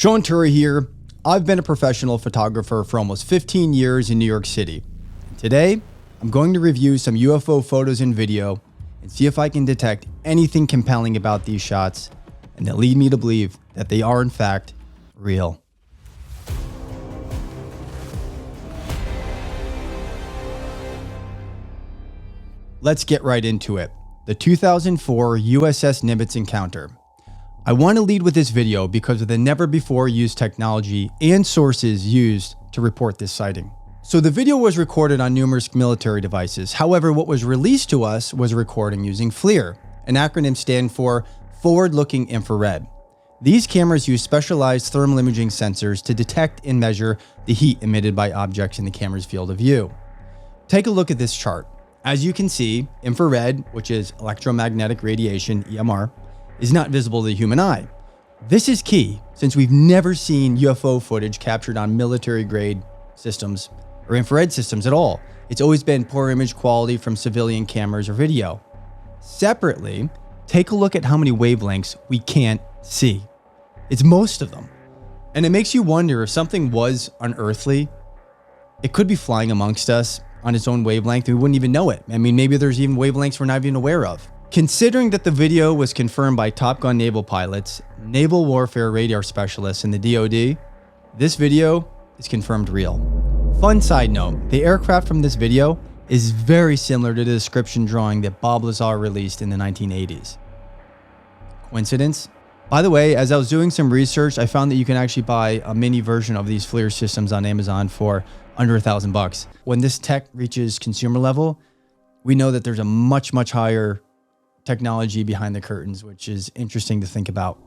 Sean Turry here. I've been a professional photographer for almost 15 years in New York City. And today, I'm going to review some UFO photos and video and see if I can detect anything compelling about these shots and that lead me to believe that they are in fact real. Let's get right into it. The 2004 USS Nimitz Encounter. I want to lead with this video because of the never before used technology and sources used to report this sighting. So the video was recorded on numerous military devices. However, what was released to us was a recording using FLIR, an acronym stand for Forward-Looking Infrared. These cameras use specialized thermal imaging sensors to detect and measure the heat emitted by objects in the camera's field of view. Take a look at this chart. As you can see, infrared, which is electromagnetic radiation, EMR, is not visible to the human eye. This is key since we've never seen UFO footage captured on military-grade systems or infrared systems at all. It's always been poor image quality from civilian cameras or video. Separately, take a look at how many wavelengths we can't see. It's most of them. And it makes you wonder if something was unearthly, it could be flying amongst us on its own wavelength, we wouldn't even know it. I mean, maybe there's even wavelengths we're not even aware of. Considering that the video was confirmed by Top Gun naval pilots, naval warfare radar specialists in the DoD, this video is confirmed real. Fun side note, the aircraft from this video is very similar to the description drawing that Bob Lazar released in the 1980s. Coincidence? By the way, as I was doing some research, I found that you can actually buy a mini version of these FLIR systems on Amazon for under $1,000. When this tech reaches consumer level, we know that there's a much higher technology behind the curtains, which is interesting to think about.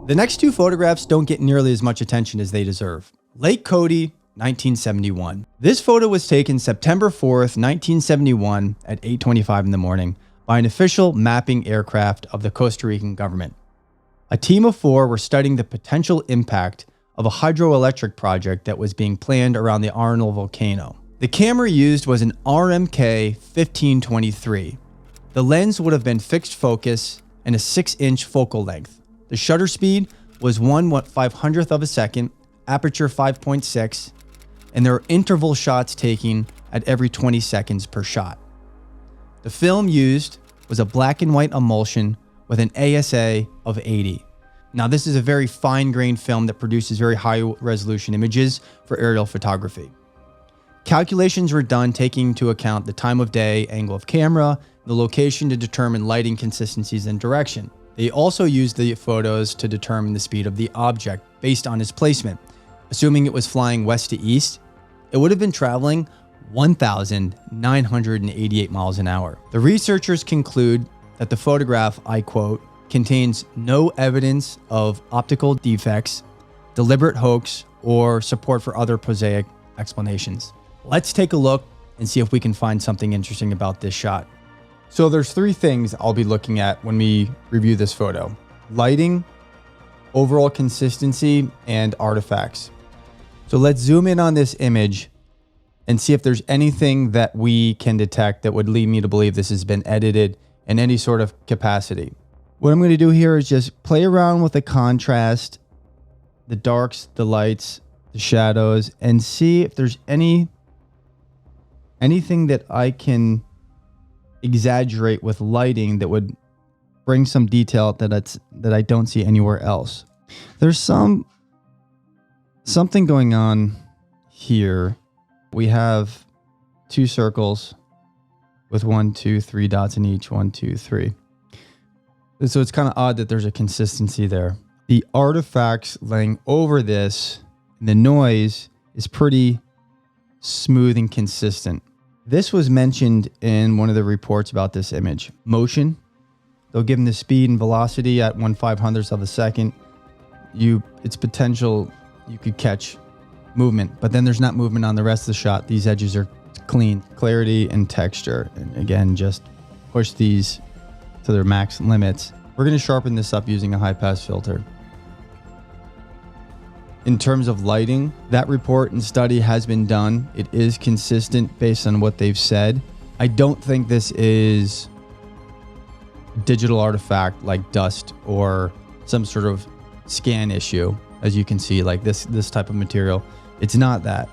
The next two photographs don't get nearly as much attention as they deserve. Lake Cote, 1971. This photo was taken September 4th, 1971 at 8:25 in the morning by an official mapping aircraft of the Costa Rican government. A team of 4 were studying the potential impact of a hydroelectric project that was being planned around the Arnold volcano. The camera used was an RMK 1523. The lens would have been fixed focus and a 6-inch focal length. The shutter speed was 1/500th of a second, aperture 5.6, and there are interval shots taken at every 20 seconds per shot. The film used was a black and white emulsion with an ASA of 80. Now, this is a very fine-grained film that produces very high-resolution images for aerial photography. Calculations were done taking into account the time of day, angle of camera, the location to determine lighting consistencies and direction. They also used the photos to determine the speed of the object based on its placement. Assuming it was flying west to east, it would have been traveling 1,988 miles an hour. The researchers conclude that the photograph, I quote, contains no evidence of optical defects, deliberate hoax, or support for other prosaic explanations. Let's take a look and see if we can find something interesting about this shot. So there's 3 things I'll be looking at when we review this photo: lighting, overall consistency, and artifacts. So let's zoom in on this image and see if there's anything that we can detect that would lead me to believe this has been edited in any sort of capacity. What I'm going to do here is just play around with the contrast, the darks, the lights, the shadows, and see if there's anything that I can exaggerate with lighting that would bring some detail that I don't see anywhere else. There's something going on here. We have 2 circles with 1, 2, 3 dots in each. 1, 2, 3. So it's kind of odd that there's a consistency there. The artifacts laying over this, the noise is pretty smooth and consistent. This was mentioned in one of the reports about this image. Motion, they'll give them the speed and velocity at 1/500th of a second. It's potential you could catch movement, but then there's not movement on the rest of the shot. These edges are clean, clarity and texture. And again, just push these to their max limits. We're going to sharpen this up using a high pass filter. In terms of lighting, that report and study has been done. It is consistent based on what they've said. I don't think this is a digital artifact like dust or some sort of scan issue. as you can see, like this type of material. It's not that.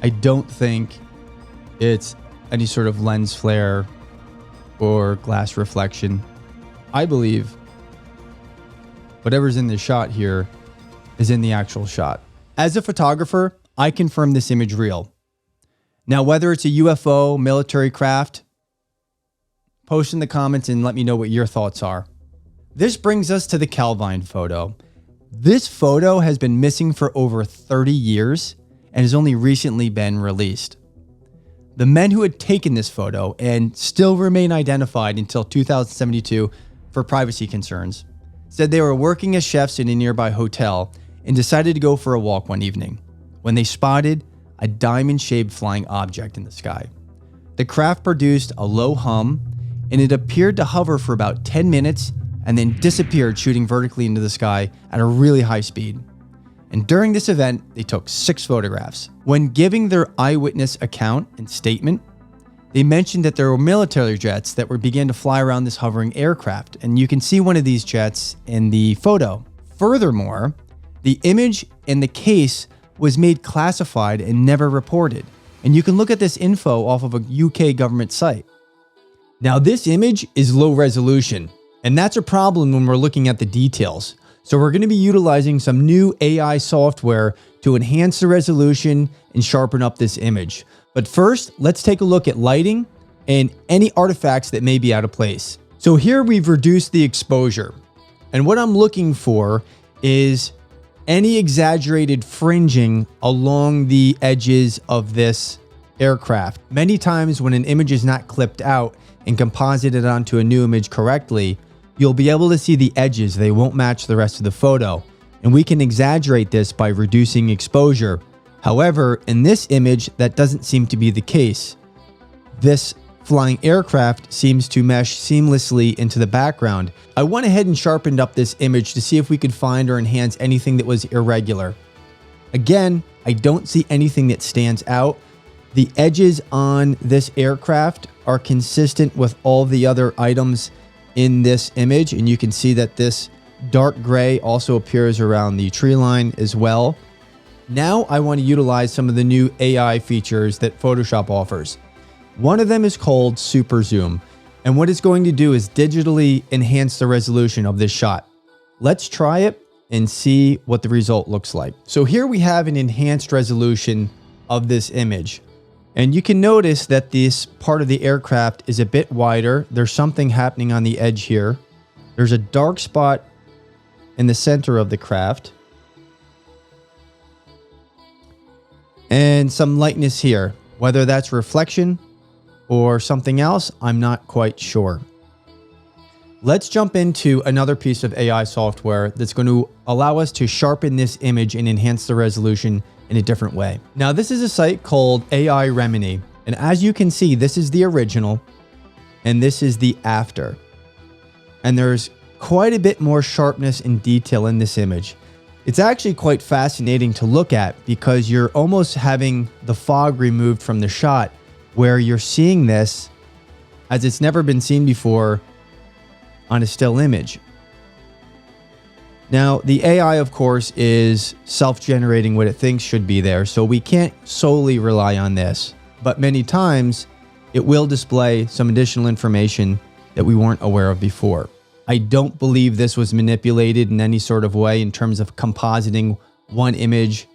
I don't think it's any sort of lens flare or glass reflection. I believe whatever's in the shot here is in the actual shot. As a photographer, I confirm this image real. Now, whether it's a UFO, military craft, post in the comments and let me know what your thoughts are. This brings us to the Calvine photo. This photo has been missing for over 30 years and has only recently been released. The men who had taken this photo and still remain identified until 2072 for privacy concerns said they were working as chefs in a nearby hotel and decided to go for a walk one evening when they spotted a diamond-shaped flying object in the sky. The craft produced a low hum and it appeared to hover for about 10 minutes and then disappeared, shooting vertically into the sky at a really high speed. And during this event, they took 6 photographs. When giving their eyewitness account and statement, they mentioned that there were military jets that began to fly around this hovering aircraft, and you can see one of these jets in the photo. Furthermore, the image and the case was made classified and never reported. And you can look at this info off of a UK government site. Now, this image is low resolution, and that's a problem when we're looking at the details. So we're going to be utilizing some new AI software to enhance the resolution and sharpen up this image. But first, let's take a look at lighting and any artifacts that may be out of place. So here we've reduced the exposure. And what I'm looking for is any exaggerated fringing along the edges of this aircraft. Many times when an image is not clipped out and composited onto a new image correctly, you'll be able to see the edges. They won't match the rest of the photo. And we can exaggerate this by reducing exposure. However, in this image, that doesn't seem to be the case. This flying aircraft seems to mesh seamlessly into the background. I went ahead and sharpened up this image to see if we could find or enhance anything that was irregular. Again, I don't see anything that stands out. The edges on this aircraft are consistent with all the other items in this image, and you can see that this dark gray also appears around the tree line as well. Now I want to utilize some of the new AI features that Photoshop offers. One of them is called Super Zoom, and what it's going to do is digitally enhance the resolution of this shot. Let's try it and see what the result looks like. So here we have an enhanced resolution of this image. And you can notice that this part of the aircraft is a bit wider. There's something happening on the edge here. There's a dark spot in the center of the craft. And some lightness here. Whether that's reflection or something else, I'm not quite sure. Let's jump into another piece of AI software that's going to allow us to sharpen this image and enhance the resolution in a different way. Now, this is a site called AI Remini. And as you can see, this is the original and this is the after. And there's quite a bit more sharpness and detail in this image. It's actually quite fascinating to look at because you're almost having the fog removed from the shot where you're seeing this as it's never been seen before on a still image. Now, the AI, of course, is self-generating what it thinks should be there, so we can't solely rely on this. But many times, it will display some additional information that we weren't aware of before. I don't believe this was manipulated in any sort of way in terms of compositing one image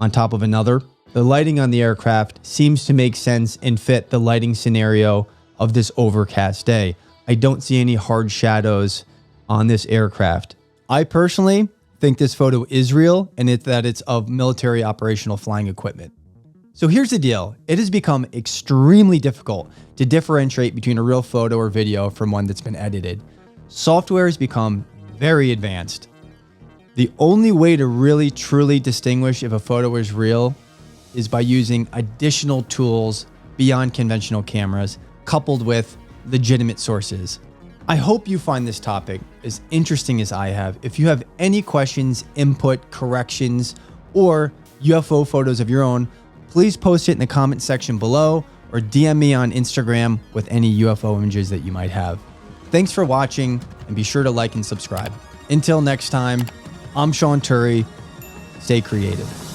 on top of another. The lighting on the aircraft seems to make sense and fit the lighting scenario of this overcast day. I don't see any hard shadows on this aircraft. I personally think this photo is real and that it's of military operational flying equipment. So here's the deal. It has become extremely difficult to differentiate between a real photo or video from one that's been edited. Software has become very advanced. The only way to really truly distinguish if a photo is real is by using additional tools beyond conventional cameras, coupled with legitimate sources. I hope you find this topic as interesting as I have. If you have any questions, input, corrections, or UFO photos of your own, please post it in the comment section below or DM me on Instagram with any UFO images that you might have. Thanks for watching and be sure to like and subscribe. Until next time, I'm Sean Turry. Stay creative.